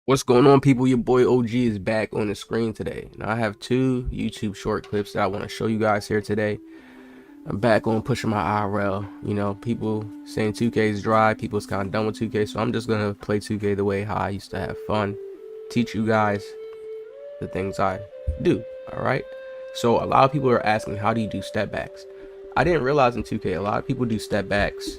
What's going on, people? Your boy OG is back on the screen today. Now I have two YouTube short clips that I want to show you guys here today. I'm back on pushing my IRL. You know, people saying 2K is dry, people's kind of done with 2K, so I'm just gonna play 2K the way how I used to have fun, teach you guys the things I do. All right. So a lot of people are asking, how do you do step backs? I didn't realize in 2K a lot of people do step backs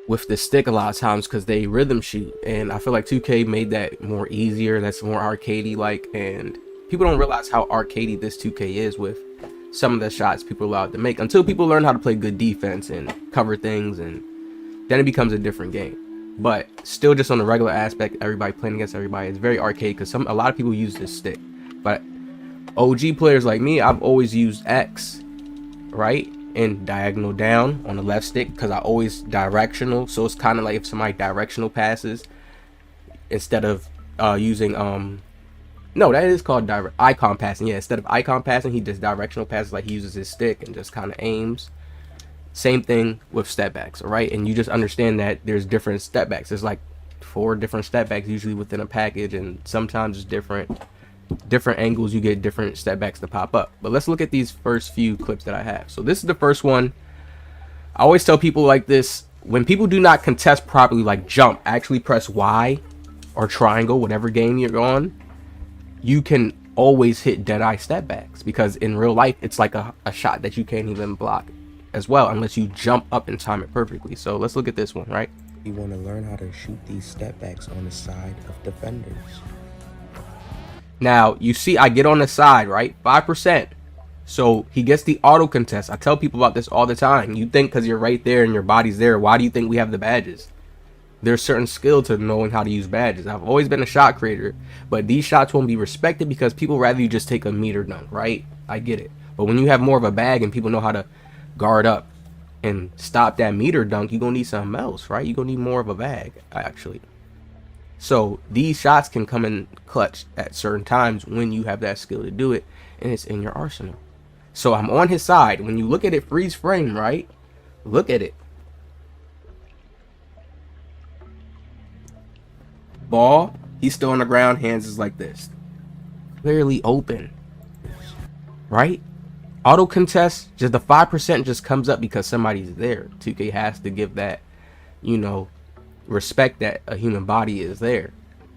with the stick a lot of times because they rhythm shoot, and I feel like 2K made that more easier. That's more arcadey like, and people don't realize how arcadey this 2K is with some of the shots people are allowed to make until people learn how to play good defense and cover things, and then it becomes a different game. But still, just on the regular aspect, everybody playing against everybody is very arcade because a lot of people use this stick. But OG players like me, I've always used X, right, and diagonal down on the left stick because I always directional. So it's kind of like if somebody directional passes instead of using no, that is called direct icon passing. Yeah, instead of icon passing, he does directional passes, like he uses his stick and just kind of aims. Same thing with step backs, all right? And you just understand that there's different step backs. There's like 4 different step backs usually within a package, and sometimes it's different angles, you get different step backs to pop up. But let's look at these first few clips that I have. So this is the first one. I always tell people like this: when people do not contest properly, like jump, actually press Y or triangle, whatever game you're on, you can always hit dead-eye step backs, because in real life it's like a shot that you can't even block as well unless you jump up and time it perfectly. So let's look at this one, right? You want to learn how to shoot these step backs on the side of defenders. Now, you see I get on the side, right? 5%. So he gets the auto contest. I tell people about this all the time. You think because you're right there and your body's there, why do you think we have the badges? There's certain skill to knowing how to use badges. I've always been a shot creator, but these shots won't be respected because people rather you just take a meter dunk, right? I get it. But when you have more of a bag and people know how to guard up and stop that meter dunk, you're going to need something else, right? You're going to need more of a bag, actually. So these shots can come in clutch at certain times when you have that skill to do it, and it's in your arsenal. So I'm on his side. When you look at it, freeze frame, right? Look at it. Ball, he's still on the ground, hands is like this. Clearly open, right? Auto contest, just the 5% just comes up because somebody's there. 2K has to give that, you know, respect that a human body is there,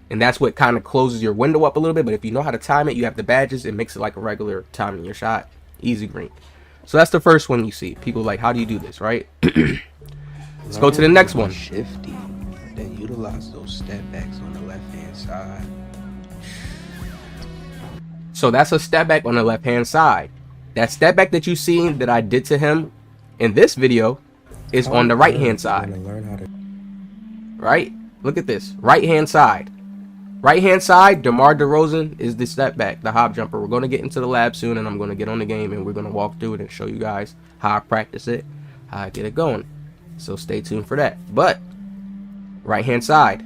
and that's what kind of closes your window up a little bit. But if you know how to time it, you have the badges, it makes it like a regular timing your shot, easy green. So that's the first one you see people like, how do you do this, right? Let's go to the next one. Shifty, then utilize those step backs on the left hand side. So that's a step back on the left hand side. That step back that you seen that I did to him in this video is on the right hand side. Right? Look at this. Right hand side. Right hand side, DeMar DeRozan is the step back, the hop jumper. We're going to get into the lab soon, and I'm going to get on the game and we're going to walk through it and show you guys how I practice it, how I get it going. So stay tuned for that. But right hand side,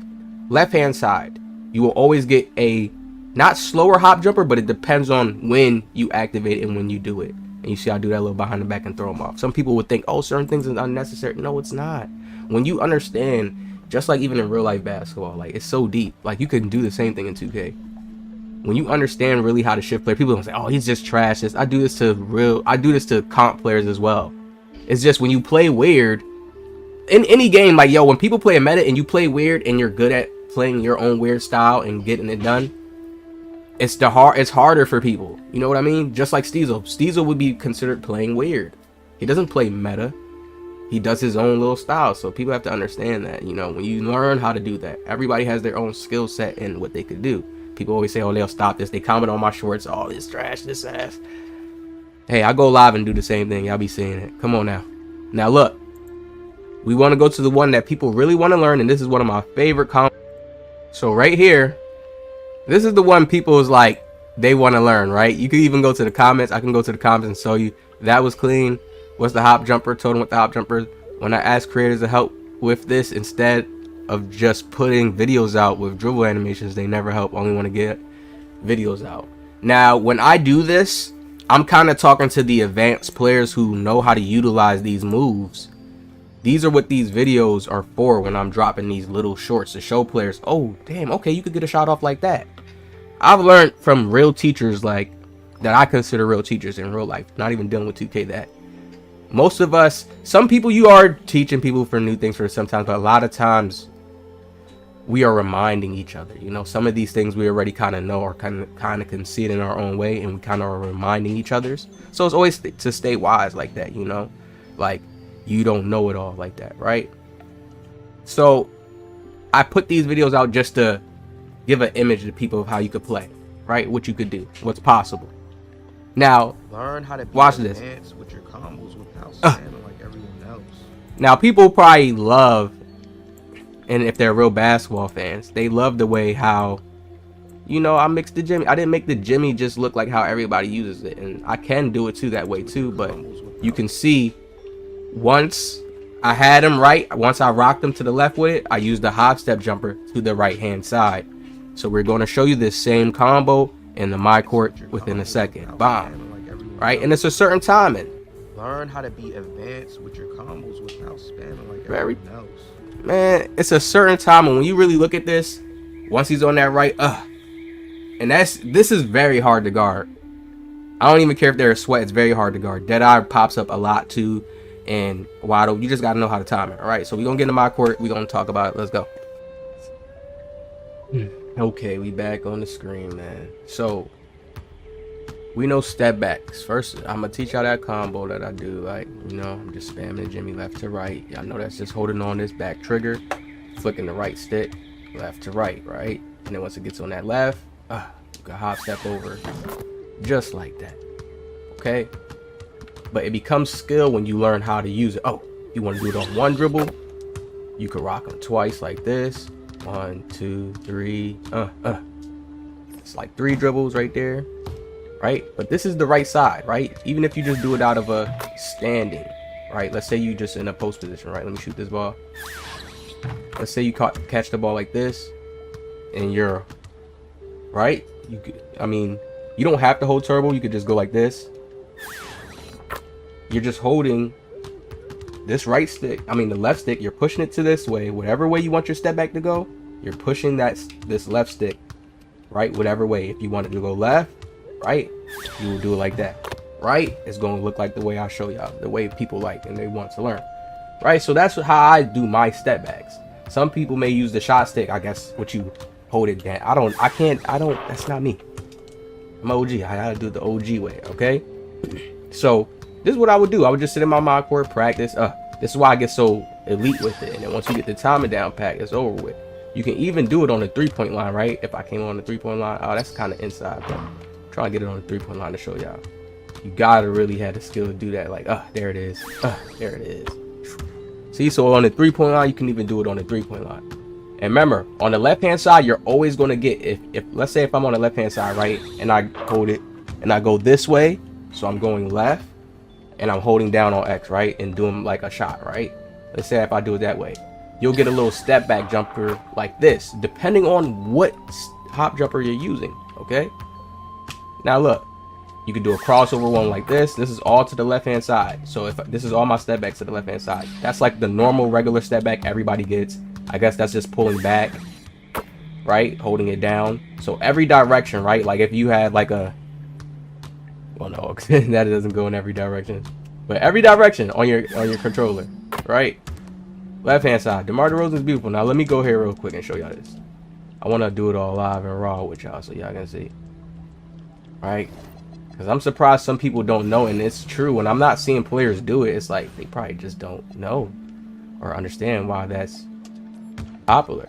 left hand side, you will always get a not slower hop jumper, but it depends on when you activate it and when you do it. And you see I do that little behind the back and throw them off. Some people would think, oh, certain things is unnecessary. No, it's not. When you understand, just like even in real life basketball, like it's so deep. Like you can do the same thing in 2K. When you understand really how to shift play, people don't say, "Oh, he's just trash." I do this to comp players as well. It's just when you play weird in any game, like yo, when people play a meta and you play weird and you're good at playing your own weird style and getting it done, it's harder for people. You know what I mean? Just like Steezel would be considered playing weird. He doesn't play meta. He does his own little style. So people have to understand that, you know, when you learn how to do that, everybody has their own skill set and what they could do. People always say, oh, they'll stop this. They comment on my shorts, oh, this trash, this ass. Hey, I go live and do the same thing. Y'all be seeing it. Come on now. Now look, we want to go to the one that people really want to learn, and this is one of my favorite comments. So right here, this is the one people is like, they want to learn, right? You can even go to the comments. I can go to the comments and show you that was clean. What's the hop jumper? Told them what the hop jumper. When I ask creators to help with this, instead of just putting videos out with dribble animations, they never help. Only want to get videos out. Now, when I do this, I'm kind of talking to the advanced players who know how to utilize these moves These are what these videos are for when I'm dropping these little shorts to show players, oh, damn, okay, you could get a shot off like that. I've learned from real teachers like that I consider real teachers in real life, not even dealing with 2K, that most of us, some people you are teaching people for new things for sometimes, but a lot of times we are reminding each other, you know, some of these things we already kind of know or kind of can see it in our own way, and we kind of are reminding each other's. So it's always to stay wise like that, you know, like you don't know it all like that, right? So I put these videos out just to give an image to people of how you could play, right? What you could do, what's possible. Now, Learn how to watch this. With your combos without spamming like everyone else. Now, people probably love, and if they're real basketball fans, they love the way how, you know, I mixed the Jimmy. I didn't make the Jimmy just look like how everybody uses it, and I can do it too that way too. But you can see, once I had him right, once I rocked him to the left with it, I used the hop step jumper to the right hand side. So we're going to show you this same combo in the my court within a second. Bomb. Right? And it's a certain timing. Learn how to be advanced with your combos without spamming like everyone else. Man, it's a certain time, and when you really look at this, once he's on that right, and this is very hard to guard. I don't even care if there's sweat, it's very hard to guard. Deadeye pops up a lot too, and Waddle, you just gotta know how to time it. All right, so we're gonna get into my court, we're gonna talk about it. Let's go. Okay, we back on the screen, man. So we know step backs. First, I'm gonna teach y'all that combo that I do. Like, you know, I'm just spamming Jimmy left to right. Y'all know that's just holding on this back trigger, flicking the right stick, left to right, right? And then once it gets on that left, you can hop step over, just like that. Okay? But it becomes skill when you learn how to use it. Oh, you want to do it on one dribble? You can rock them twice like this. 1, 2, 3. It's like 3 dribbles right there. Right? But this is the right side, right? Even if you just do it out of a standing, right? Let's say you just in a post position, right? Let me shoot this ball. Let's say you catch the ball like this, and you're right. You could, I mean, you don't have to hold turbo. You could just go like this. You're just holding this right stick. I mean, the left stick. You're pushing it to this way, whatever way you want your step back to go. You're pushing this left stick, right? Whatever way. If you want it to go left, right, you will do it like that. Right, it's going to look like the way I show y'all, the way people like and they want to learn. Right, so that's how I do my step backs. Some people may use the shot stick, I guess, what you hold it down. I don't, that's not me. I'm OG. I gotta do it the OG way, okay? So this is what I would do. I would just sit in my mod court, practice. This is why I get so elite with it. And then once you get the timing down pat, it's over with. You can even do it on the 3-point line, right? If I came on the 3-point line, oh, that's kind of inside, but I'm trying to get it on the 3-point line to show y'all. You gotta really have the skill to do that. Like, there it is. There it is. See, so on the 3-point line, you can even do it on the 3-point line. And remember, on the left-hand side, you're always going to get, if let's say if I'm on the left-hand side, right, and I hold it, and I go this way, so I'm going left, and I'm holding down on X, right, and doing like a shot, right? Let's say if I do it that way, you'll get a little step back jumper like this, depending on what hop jumper you're using, okay? Now look, you can do a crossover one like this. This is all to the left-hand side. So if this is all my step backs to the left-hand side, that's like the normal regular step back everybody gets. I guess that's just pulling back, right? Holding it down. So every direction, right? Like if you had like a, well, no, that doesn't go in every direction, but every direction on your controller, right? Left-hand side. DeMar DeRozan is beautiful. Now let me go here real quick and show y'all this. I want to do it all live and raw with y'all so y'all can see. All right? Because I'm surprised some people don't know, and it's true. When I'm not seeing players do it, it's like they probably just don't know or understand why that's popular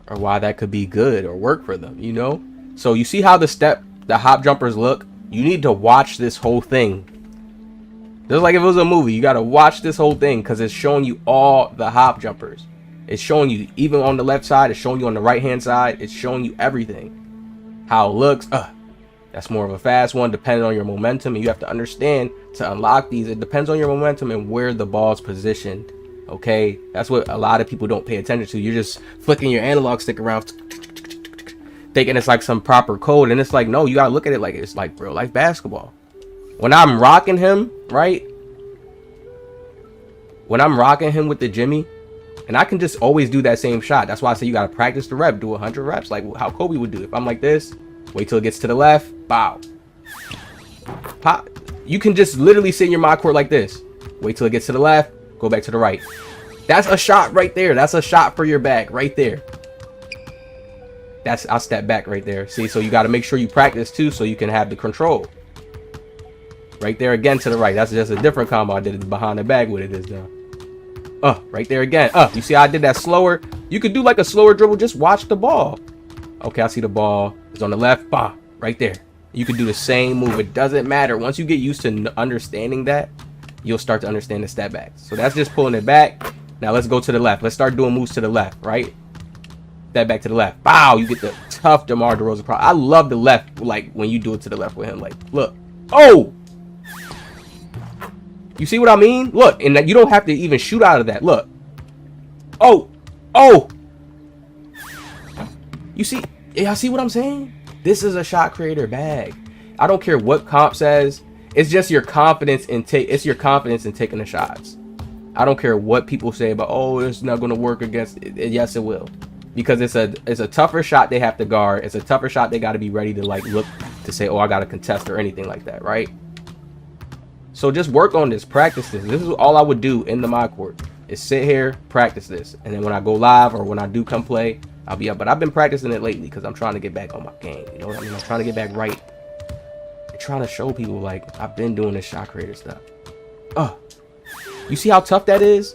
or why that could be good or work for them, you know? So you see how the hop jumpers look? You need to watch this whole thing. Just like if it was a movie, you got to watch this whole thing because it's showing you all the hop jumpers. It's showing you even on the left side. It's showing you on the right-hand side. It's showing you everything. How it looks. That's more of a fast one depending on your momentum, and you have to understand to unlock these, it depends on your momentum and where the ball's positioned. Okay, that's what a lot of people don't pay attention to. You're just flicking your analog stick around thinking it's like some proper code, and it's like, no, you gotta look at it like it's like real life basketball. When I'm rocking him, right, when I'm rocking him with the Jimmy, and I can just always do that same shot. That's why I say you got to practice the rep. Do 100 reps like how Kobe would do. If I'm like this, wait till it gets to the left. Bow. Pop. You can just literally sit in your mod court like this. Wait till it gets to the left. Go back to the right. That's a shot right there. That's a shot for your back right there. I'll step back right there. See, so you got to make sure you practice too so you can have the control. Right there again to the right. That's just a different combo. I did it behind the bag with it is done. Right there again. You see how I did that slower? You could do like a slower dribble. Just watch the ball. Okay, I see the ball. It's on the left. Bah, right there. You can do the same move. It doesn't matter. Once you get used to understanding that, you'll start to understand the step backs. So that's just pulling it back. Now let's go to the left. Let's start doing moves to the left, right? Step back to the left. Wow, you get the tough DeMar DeRozan. I love the left, like when you do it to the left with him. Like, look. Oh! You see what I mean? Look, and you don't have to even shoot out of that. Look. Oh! Oh! You see? Y'all see what I'm saying? This is a shot creator bag. I don't care what comp says. It's just your confidence in taking the shots. I don't care what people say about, oh, it's not going to work against it. Yes, it will. Because it's a tougher shot they have to guard. It's a tougher shot they got to be ready to like look to say, oh, I got to contest or anything like that, right? So just work on this, practice this. This is all I would do in the mod court is sit here, practice this. And then when I go live or when I do come play, I'll be up. But I've been practicing it lately because I'm trying to get back on my game. You know what I mean? I'm trying to get back right. I'm trying to show people like I've been doing this shot creator stuff. You see how tough that is?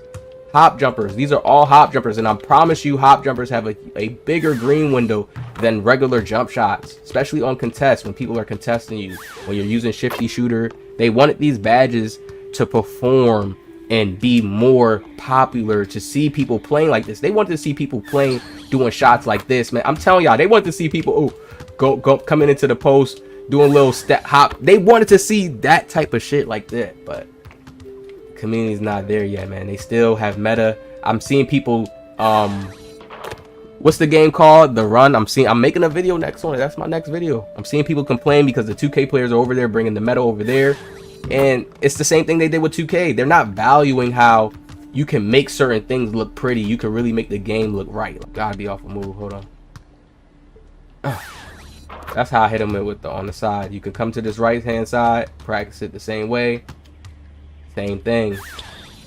Hop jumpers. These are all hop jumpers. And I promise you hop jumpers have a bigger green window than regular jump shots. Especially on contests when people are contesting you. When you're using shifty shooter. They wanted these badges to perform and be more popular, to see people playing like this. They wanted to see people playing, doing shots like this, man. I'm telling y'all, they wanted to see people go coming into the post, doing little step hop. They wanted to see that type of shit like that, but community's not there yet, man. They still have meta. I'm seeing people what's the game called? The Run. I'm making a video next on it. That's my next video. I'm seeing people complain because the 2K players are over there bringing the meta over there. And it's the same thing they did with 2K. They're not valuing how you can make certain things look pretty. You can really make the game look right. Gotta be off a move. Hold on. That's how I hit him with on the side. You can come to this right hand side, practice it the same way. Same thing.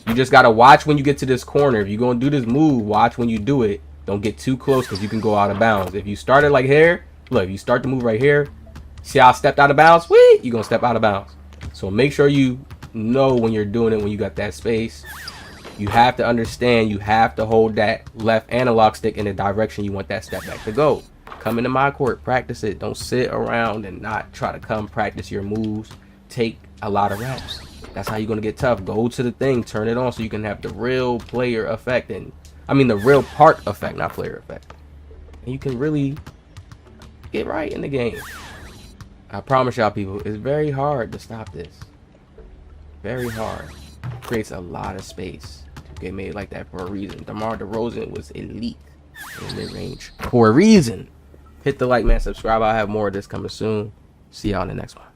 You just gotta watch when you get to this corner. If you're gonna do this move, watch when you do it. Don't get too close because you can go out of bounds. If you start it like here, look, if you start to move right here, see how I stepped out of bounds? Whee! You're gonna step out of bounds. So make sure you know when you're doing it, when you got that space. You have to understand, you have to hold that left analog stick in the direction you want that step back to go. Come into my court, practice it. Don't sit around and not try to come practice your moves. Take a lot of reps. That's how you're going to get tough. Go to the thing, turn it on so you can have the real player effect. And I mean the real part effect, not player effect. And you can really get right in the game. I promise y'all people, it's very hard to stop this. Very hard. It creates a lot of space to get made like that for a reason. DeMar DeRozan was elite in mid-range for a reason. Hit the like, man, subscribe. I'll have more of this coming soon. See y'all in the next one.